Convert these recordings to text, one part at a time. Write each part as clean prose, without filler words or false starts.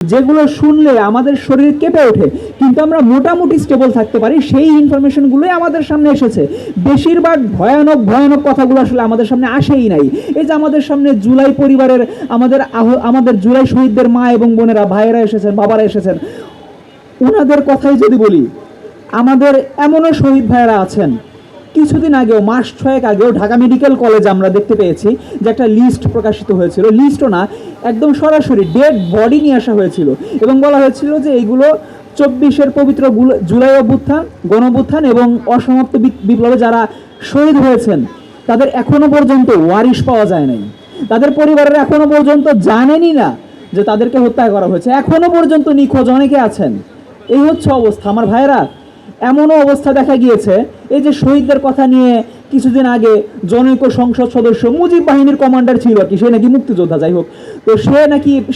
যেগুলো শুনলে আমাদের শরীর কেঁপে ওঠে, কিন্তু আমরা মোটামুটি স্টেবল থাকতে পারি, সেই ইনফরমেশনগুলোই আমাদের সামনে এসেছে। বেশিরভাগ ভয়ানক ভয়ানক কথাগুলো আসলে আমাদের সামনে আসেই নাই। এই যে আমাদের সামনে জুলাই পরিবারের আমাদের জুলাই শহীদদের মা এবং বোনেরা, ভাইয়েরা এসেছেন, বাবারা এসেছেন, ওনাদের কথাই যদি বলি, আমাদের এমনও শহীদ ভাইয়েরা আছেন, কিছুদিন আগেও, মাস 6 আগেও ঢাকা মেডিকেল কলেজে আমরা দেখতে পেয়েছি যে একটা লিস্ট প্রকাশিত হয়েছিল। লিস্টও না, একদম সরাসরি ডেড বডি নিয়ে আসা হয়েছিল এবং বলা হয়েছিল যে এইগুলো 24-এর পবিত্র জুলাই অভ্যুত্থান, গণ অভ্যুত্থান এবং অসমাপ্ত বিপ্লবে যারা শহীদ হয়েছেন তাদের এখনো পর্যন্ত ওয়ারিশ পাওয়া যায় নাই। তাদের পরিবারের এখনো পর্যন্ত জানেনই না যে তাদেরকে হত্যা করা হয়েছে, এখনো পর্যন্ত নিখোঁজ অনেকে আছেন। এই হচ্ছে অবস্থা আমার ভাইয়েরা। এমনও অবস্থা দেখা গিয়েছে, এই যে শহীদদের কথা নিয়ে কিছুদিন আগে জনৈক সংসদ সদস্য, মুজিব বাহিনীর কমান্ডার ছিল আর কি, সে নাকি মুক্তিযোদ্ধা, যাই হোক, তো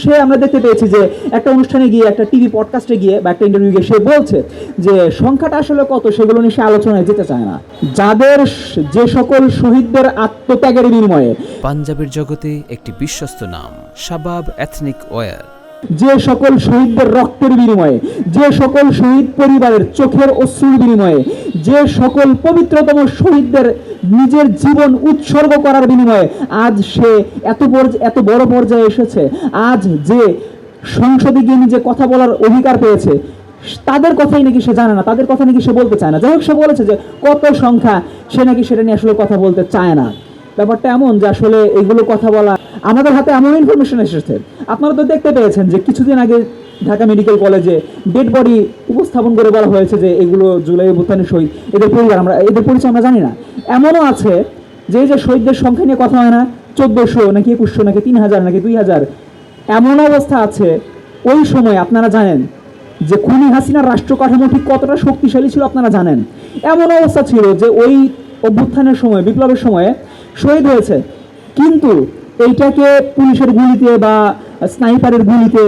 সে আমরা দেখতে পেয়েছি যে একটা অনুষ্ঠানে গিয়ে, একটা টিভি পডকাস্টে গিয়ে বা একটা ইন্টারভিউ গিয়ে সে বলছে যে সংখ্যাটা আসলে কত সেগুলো নিয়ে সে আলোচনায় যেতে চায় না। যে সকল শহীদদের আত্মত্যাগের বিনিময়ে পাঞ্জাবের জগতে একটি বিশ্বস্ত নাম, শাবাব এথনিক ওয়্যার, যে সকল শহীদদের রক্তের বিনিময়ে, যে সকল শহীদ পরিবারের চোখের অশ্রুর বিনিময়ে, যে সকল পবিত্রতম শহীদদের নিজের জীবন উৎসর্গ করার বিনিময়ে আজ সে এত বড় পর্যায়ে এসেছে, আজ যে সংসদে গিয়ে নিজে কথা বলার অধিকার পেয়েছে, তাদের কথাই নাকি সে জানে না, তাদের কথা নাকি সে বলতে চায় না। যাই হোক, সে বলেছে যে কত সংখ্যা, সে নাকি সেটা নিয়ে আসলে কথা বলতে চায় না। ব্যাপারটা এমন যে আসলে এগুলো কথা বলা, আমাদের হাতে এমন ইনফরমেশন এসেছে। আপনারা তো দেখতে পেয়েছেন যে কিছুদিন আগে ঢাকা মেডিকেল কলেজে ডেড বডি উপস্থাপন করে বলা হয়েছে যে এগুলো জুলাই অভ্যুত্থানের শহীদ, এদের পরিচয় আমরা জানি না। এমনও আছে যে এই যে শহীদদের সংখ্যা নিয়ে কথা হয় না, 1400 নাকি 2100 নাকি 3000 নাকি 2000, এমন অবস্থা আছে। ওই সময় আপনারা জানেন যে খুনি হাসিনার রাষ্ট্র কাঠামো ঠিক কতটা শক্তিশালী ছিল আপনারা জানেন। এমন অবস্থা ছিল যে ওই অভ্যুত্থানের সময়, বিপ্লবের সময়ে শহীদ হয়েছে, কিন্তু এইটাকে পুলিশের গুলিতে বা স্নাইপারের গুলিতে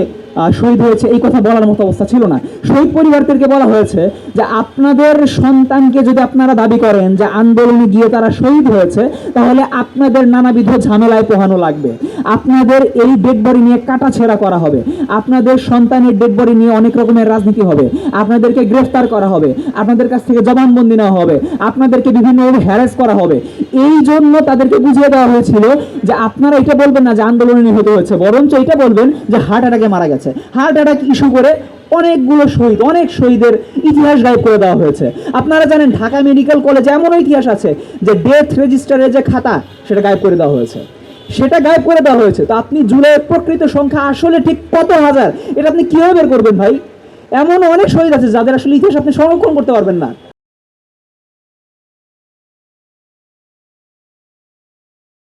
শহীদ হয়েছে এই কথা বলার মতো অবস্থা ছিল না। শহীদ পরিবারদেরকে বলা হয়েছে যে আপনাদের সন্তানকে যদি আপনারা দাবি করেন যে আন্দোলনে গিয়ে তারা শহীদ হয়েছে, তাহলে আপনাদের নানাবিধ ঝামেলায় পোহানো লাগবে, আপনাদের এই ডেড বডি নিয়ে কাটাছেঁড়া করা হবে, আপনাদের সন্তানের ডেড বডি নিয়ে অনেক রকমের রাজনীতি হবে, আপনাদেরকে গ্রেফতার করা হবে, আপনাদের কাছ থেকে জবানবন্দি নেওয়া হবে, আপনাদেরকে বিভিন্নভাবে হ্যারাস করা হবে। এই জন্য তাদেরকে বুঝিয়ে দেওয়া হয়েছিল যে আপনারা এটা বলবেন না যে আন্দোলনে নিহত হয়েছে, বরঞ্চ এটা বলবেন যে হার্ট অ্যাটাকে মারা গেছে। হার্ট অ্যাটাক ইস্যু করে অনেক শহীদের ইতিহাস গায়েব করে দেওয়া হয়েছে। আপনারা জানেন ঢাকা মেডিকেল কলেজে এমন ইতিহাস আছে যে ডেথ রেজিস্টারের যে খাতা, সেটা গায়েব করে দেওয়া হয়েছে। তো আপনি জুলাইয়ের প্রকৃত সংখ্যা আসলে ঠিক কত হাজার, এটা আপনি কিভাবে বের করবেন ভাই? এমন অনেক শহীদ আছে যাদের আসলে ইতিহাস আপনি সংরক্ষণ করতে পারবেন না।